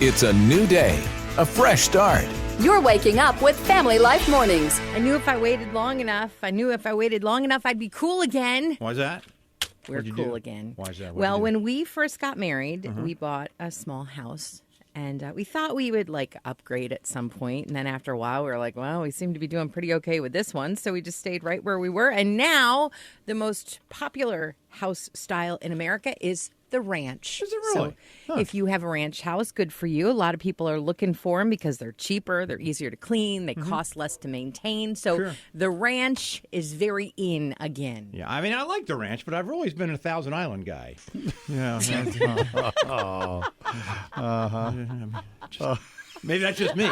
It's a new day, a fresh start. You're waking up with Family Life Mornings. I knew if I waited long enough, I'd be cool again. Why's that? We're cool again. Why is that? Well, when we first got married, we bought a small house. And we thought we would, upgrade at some point. And then after a while, we were like, well, we seem to be doing pretty okay with this one. So we just stayed right where we were. And now the most popular house style in America is the ranch. Is it really? So if you have a ranch house, good for you. A lot of people are looking for them because they're cheaper, they're easier to clean, they cost less to maintain. So the ranch is very in again. Yeah, I mean, I like the ranch, but I've always been a Thousand Island guy. Yeah. Maybe that's just me.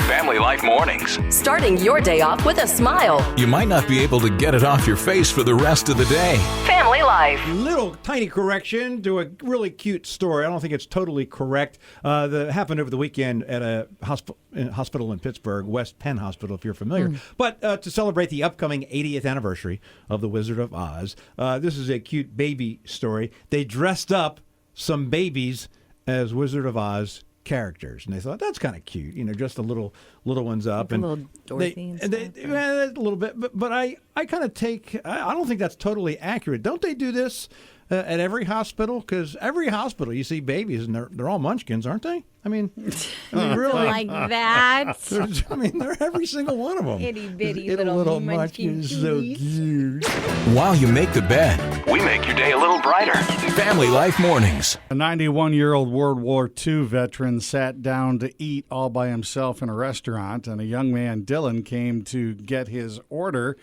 Family Life Mornings. Starting your day off with a smile. You might not be able to get it off your face for the rest of the day. Family Life. Little tiny correction to a really cute story. I don't think it's totally correct. That happened over the weekend at a hospital in Pittsburgh, West Penn Hospital, if you're familiar. But to celebrate the upcoming 80th anniversary of The Wizard of Oz, this is a cute baby story. They dressed up some babies as Wizard of Oz characters, and they thought that's kind of cute, just the little ones up, and little Dorothy a little bit. But I kind of I don't think that's totally accurate. Don't they do this at every hospital? Because every hospital you see babies, and they're all munchkins, aren't they? I mean really, like that. They're every single one of them. Itty bitty little munchkins. So cute. While you make the bed, we make your day a little brighter. Family Life Mornings. A 91-year-old World War II veteran sat down to eat all by himself in a restaurant, and a young man, Dylan, came to get his order.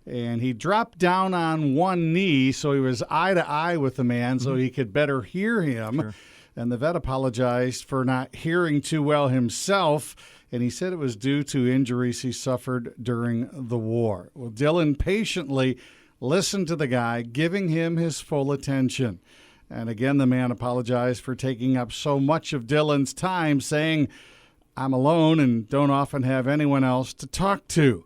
And he dropped down on one knee, so he was eye to eye with the man so he could better hear him. Sure. And the vet apologized for not hearing too well himself, and he said it was due to injuries he suffered during the war. Well, Dylan patiently listened to the guy, giving him his full attention. And again, the man apologized for taking up so much of Dylan's time, saying, "I'm alone and don't often have anyone else to talk to."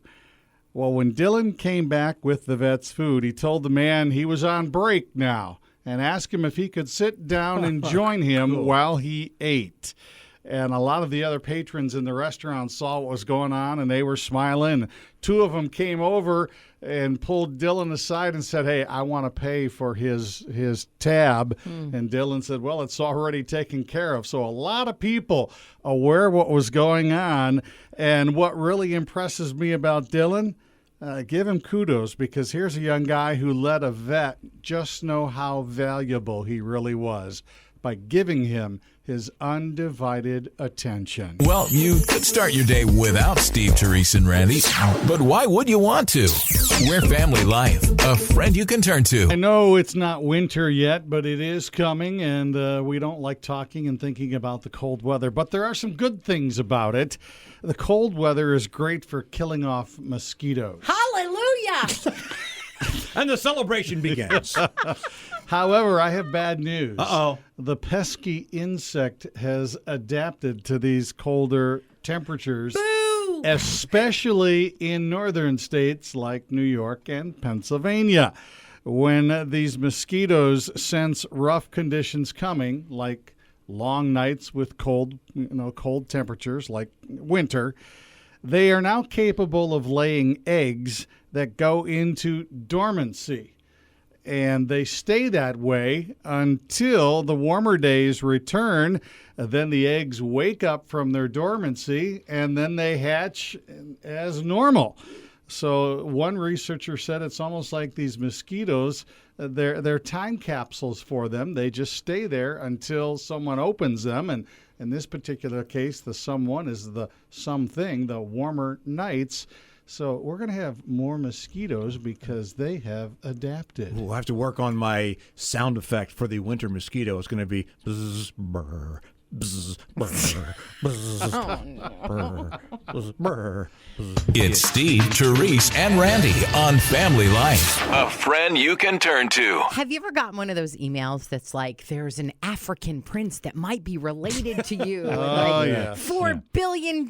Well, when Dylan came back with the vet's food, he told the man he was on break now and asked him if he could sit down and join him while he ate. And a lot of the other patrons in the restaurant saw what was going on, and they were smiling. Two of them came over and pulled Dylan aside and said, "Hey, I want to pay for his tab." And Dylan said, "Well, it's already taken care of." So a lot of people aware of what was going on. And what really impresses me about Dylan, give him kudos, because here's a young guy who let a vet just know how valuable he really was by giving him his undivided attention. Well, you could start your day without Steve, Terese, and Randy, but why would you want to? We're Family Life, a friend you can turn to. I know it's not winter yet, but it is coming, and we don't like talking and thinking about the cold weather, but there are some good things about it. The cold weather is great for killing off mosquitoes. Hallelujah! And the celebration begins. However, I have bad news. Uh-oh. The pesky insect has adapted to these colder temperatures, Boo! Especially in northern states like New York and Pennsylvania. When these mosquitoes sense rough conditions coming, like long nights with cold temperatures like winter, they are now capable of laying eggs that go into dormancy. And they stay that way until the warmer days return. Then the eggs wake up from their dormancy, and then they hatch as normal. So one researcher said it's almost like these mosquitoes, they're time capsules for them. They just stay there until someone opens them. And in this particular case, the someone is the something, the warmer nights. So we're going to have more mosquitoes because they have adapted. Ooh, I have to work on my sound effect for the winter mosquito. It's going to be bzz, brr, bzz, brr, bzz, brr, bzz, brr, bzz. It's Steve, Terese, and Randy on Family Life, a friend you can turn to. Have you ever gotten one of those emails that's like, there's an African prince that might be related to you? Yes. $4 billion.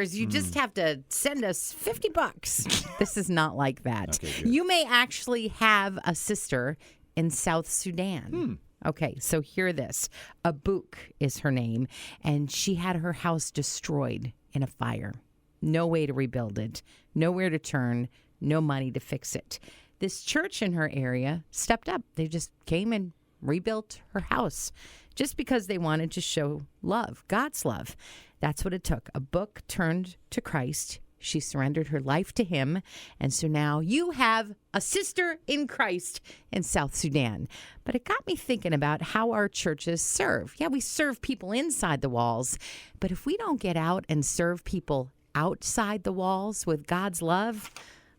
You just have to send us $50. This is not like that. Okay, you may actually have a sister in South Sudan. Okay, so hear this. Abuk is her name, and she had her house destroyed in a fire. No way to rebuild it, nowhere to turn, no money to fix it. This church in her area stepped up. They just came and rebuilt her house just because they wanted to show love, God's love. That's what it took. Abuk turned to Christ. She surrendered her life to him. And so now you have a sister in Christ in South Sudan. But it got me thinking about how our churches serve. Yeah, we serve people inside the walls. But if we don't get out and serve people outside the walls with God's love,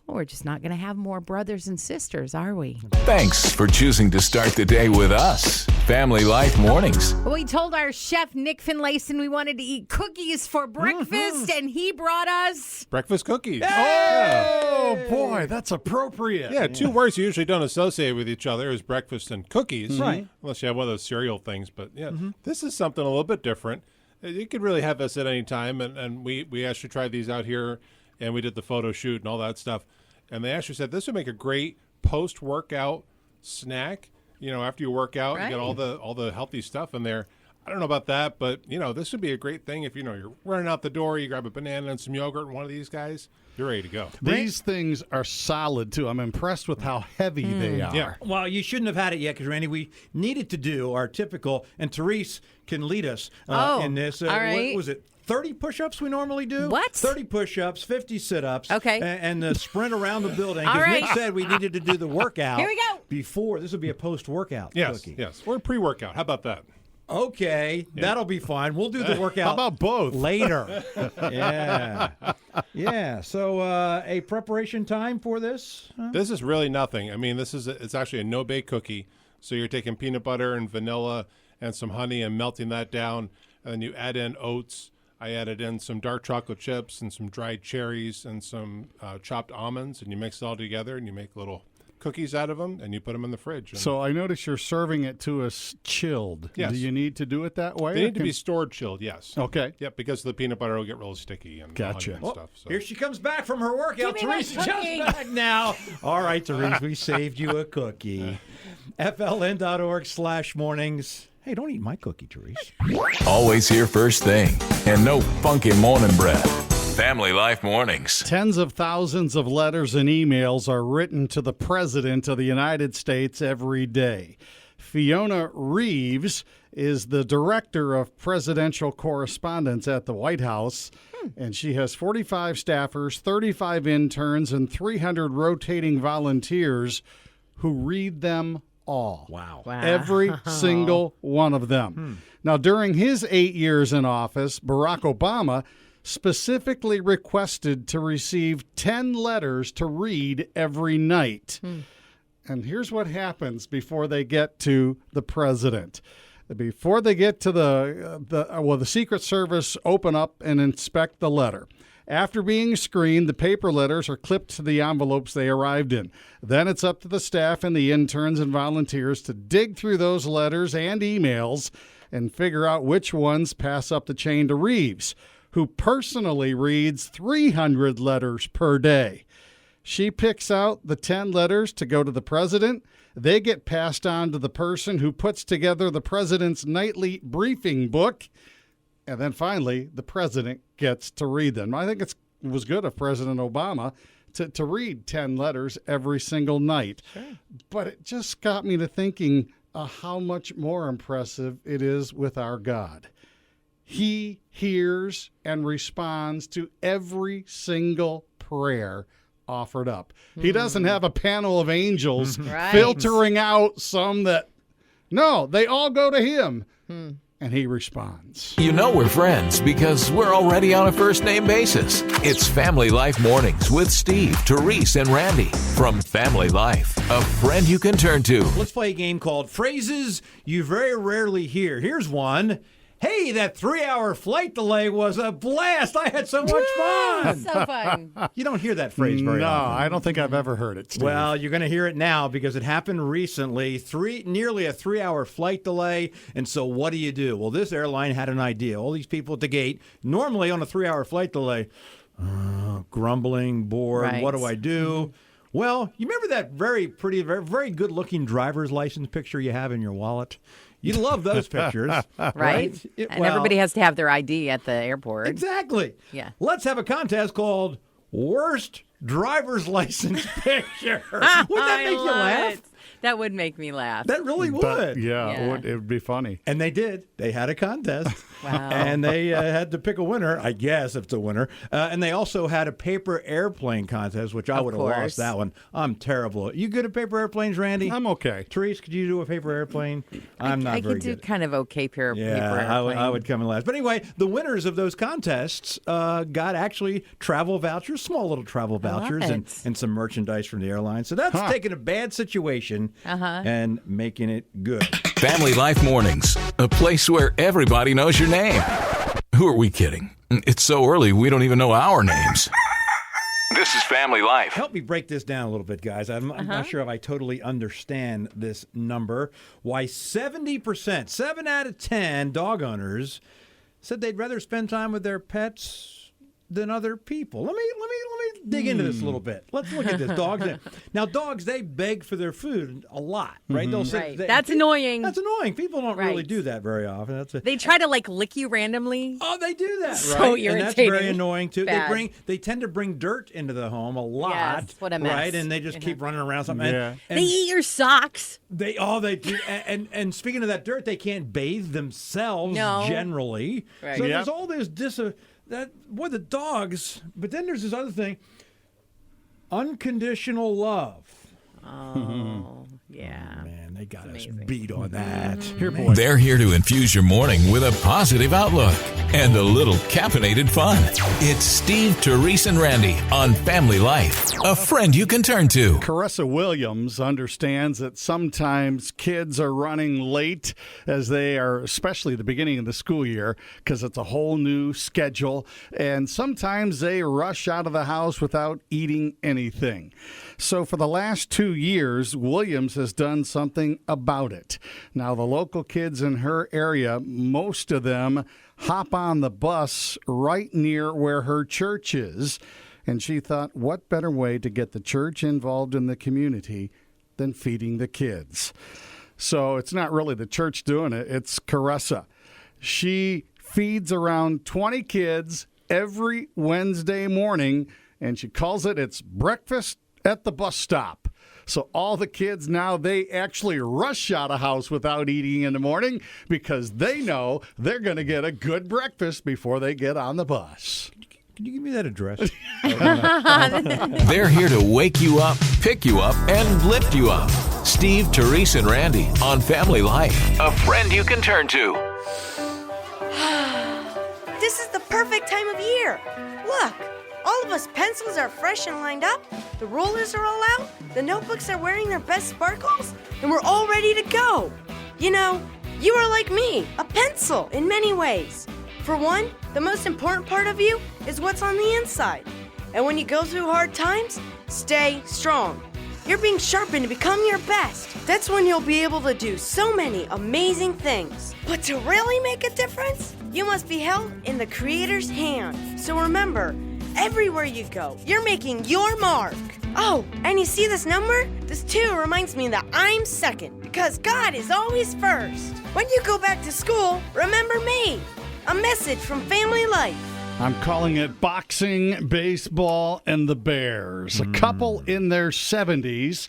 we're just not going to have more brothers and sisters, are we? Thanks for choosing to start the day with us. Family Life Mornings. We told our chef, Nick Finlayson, we wanted to eat cookies for breakfast, and he brought us... breakfast cookies. Oh, boy, that's appropriate. Yeah, two words you usually don't associate with each other is breakfast and cookies. Right. Unless you have one of those cereal things. But, yeah, this is something a little bit different. You could really have this at any time, and we actually tried these out here, and we did the photo shoot and all that stuff. And they actually said this would make a great post-workout snack. You know, after you work out, you get all the healthy stuff in there. I don't know about that, but, you know, this would be a great thing if, you know, you're running out the door, you grab a banana and some yogurt and one of these guys, you're ready to go. These things are solid, too. I'm impressed with how heavy they are. Yeah. Well, you shouldn't have had it yet because, Randy, we needed to do our typical, and Terese can lead us in this. All right. What was it? 30 push-ups we normally do? What? 30 push-ups, 50 sit-ups. Okay. And the sprint around the building. All Because right. Nick said we needed to do the workout. Here we go. Before. This would be a post-workout cookie. Yes. Or pre-workout. How about that? Okay. That'll be fine. We'll do the workout. How about both? Later. Yeah. Yeah. So a preparation time for this? This is really nothing. I mean, it's actually a no-bake cookie. So you're taking peanut butter and vanilla and some honey and melting that down. And then you add in oats. I added in some dark chocolate chips and some dried cherries and some chopped almonds, and you mix it all together, and you make little cookies out of them, and you put them in the fridge. And So I notice you're serving it to us chilled. Yes. Do you need to do it that way? they or need to can- be stored chilled, yes. Okay. Yep, because the peanut butter will get real sticky and the honey Gotcha. and Oh, stuff. So. here she comes back from her workout. Give me my Teresa just cookie. back now. All right, Teresa, we saved you a cookie. FLN.org/mornings. Hey, don't eat my cookie, Teresa. Always here first thing. And no funky morning breath. Family Life Mornings. Tens of thousands of letters and emails are written to the President of the United States every day. Fiona Reeves is the Director of Presidential Correspondence at the White House, and she has 45 staffers, 35 interns, and 300 rotating volunteers who read them all. Wow. Every single one of them. Now, during his 8 years in office, Barack Obama specifically requested to receive 10 letters to read every night. And here's what happens before they get to the president. Before they get to the Secret Service open up and inspect the letter. After being screened, the paper letters are clipped to the envelopes they arrived in. Then it's up to the staff and the interns and volunteers to dig through those letters and emails and figure out which ones pass up the chain to Reeves, who personally reads 300 letters per day. She picks out the 10 letters to go to the president. They get passed on to the person who puts together the president's nightly briefing book. And then finally, the president gets to read them. I think it was good of President Obama to read 10 letters every single night. Sure. But it just got me to thinking how much more impressive it is with our God. He hears and responds to every single prayer offered up. He doesn't have a panel of angels filtering out some that, no, they all go to him. And he responds. You know we're friends because we're already on a first-name basis. It's Family Life Mornings with Steve, Terese, and Randy from Family Life, a friend you can turn to. Let's play a game called Phrases You Very Rarely Hear. Here's one. Hey, that 3-hour flight delay was a blast. I had so much fun. So fun. You don't hear that phrase very No, often. I don't think I've ever heard it, Steve. Well, you're going to hear it now because it happened recently. Nearly a 3-hour flight delay. And so what do you do? Well, this airline had an idea. All these people at the gate, normally on a 3-hour flight delay, grumbling, bored. Right. What do I do? Well, you remember that very pretty, very, very good-looking driver's license picture you have in your wallet? You love those pictures, right? And everybody has to have their ID at the airport. Exactly. Yeah. Let's have a contest called Worst Driver's License Picture. Would that make you laugh? That would make me laugh. That really would. It would be funny. And they did. They had a contest. Wow. And they had to pick a winner, I guess, if it's a winner. And they also had a paper airplane contest, which I would have lost that one. I'm terrible. You good at paper airplanes, Randy? I'm okay. Terese, could you do a paper airplane? I'm not very good. I could do kind of okay paper airplane. I would come in last. But anyway, the winners of those contests got actually travel vouchers, small little travel vouchers, and some merchandise from the airline. So that's taking a bad situation and making it good. Family Life Mornings, a place where everybody knows your name. Who are we kidding? It's so early we don't even know our names. This is Family Life. Help me break this down a little bit, guys. I'm not sure if I totally understand this number. Why 70%, 7 out of 10 dog owners said they'd rather spend time with their pets than other people. Let me dig into this a little bit. Let's look at this. Dogs, they beg for their food a lot, right? They'll say, That's annoying. That's annoying. People don't really do that very often. They try to lick you randomly. Oh, they do that, right? So irritating. And that's very annoying too. Bad. They tend to bring dirt into the home a lot. Yes, what a mess. Right? And they just keep running around something. Yeah. And they eat your socks. They do. And speaking of that dirt, they can't bathe themselves generally. Right. So there's all this the dogs. But then there's this other thing. Unconditional love. Oh, yeah. Man, they got us beat on that. Here, boy. They're here to infuse your morning with a positive outlook and a little caffeinated fun. It's Steve, Terese, and Randy on Family Life, a friend you can turn to. Carissa Williams understands that sometimes kids are running late as they are, especially the beginning of the school year, because it's a whole new schedule. And sometimes they rush out of the house without eating anything. So for the last 2 years, Williams has done something about it. Now, the local kids in her area, most of them hop on the bus right near where her church is. And she thought, what better way to get the church involved in the community than feeding the kids? So it's not really the church doing it, it's Carissa. She feeds around 20 kids every Wednesday morning, and she calls it's breakfast at the bus stop. So all the kids now, they actually rush out of house without eating in the morning because they know they're going to get a good breakfast before they get on the bus. Can you give me that address? They're here to wake you up, pick you up, and lift you up. Steve, Terese, and Randy on Family Life, a friend you can turn to. This is the perfect time of year. Look. All of us pencils are fresh and lined up, the rulers are all out, the notebooks are wearing their best sparkles, and we're all ready to go. You know, you are like me, a pencil in many ways. For one, the most important part of you is what's on the inside. And when you go through hard times, stay strong. You're being sharpened to become your best. That's when you'll be able to do so many amazing things. But to really make a difference, you must be held in the Creator's hand. So remember, everywhere you go, you're making your mark. Oh, and you see this number? This 2 reminds me that I'm second, because God is always first. When you go back to school, remember me. A message from Family Life. I'm calling it boxing, baseball, and the Bears. A couple in their 70s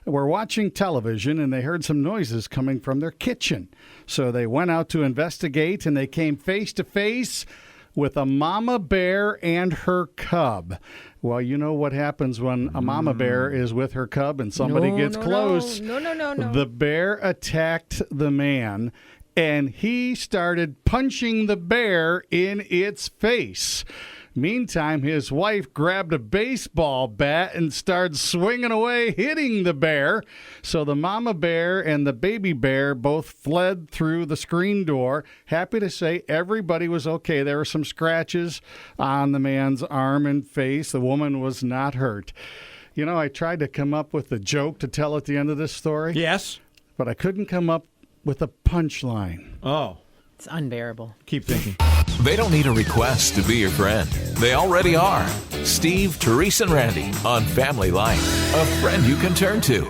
were watching television, and they heard some noises coming from their kitchen. So they went out to investigate, and they came face to face with a mama bear and her cub. Well, you know what happens when a mama bear is with her cub and somebody gets close. No. The bear attacked the man, and he started punching the bear in its face. Meantime, his wife grabbed a baseball bat and started swinging away, hitting the bear. So the mama bear and the baby bear both fled through the screen door. Happy to say everybody was okay. There were some scratches on the man's arm and face. The woman was not hurt. You know, I tried to come up with a joke to tell at the end of this story. Yes. But I couldn't come up with a punchline. Oh. It's unbearable. Keep thinking. They don't need a request to be your friend. They already are. Steve, Terese, and Randy on Family Life, a friend you can turn to.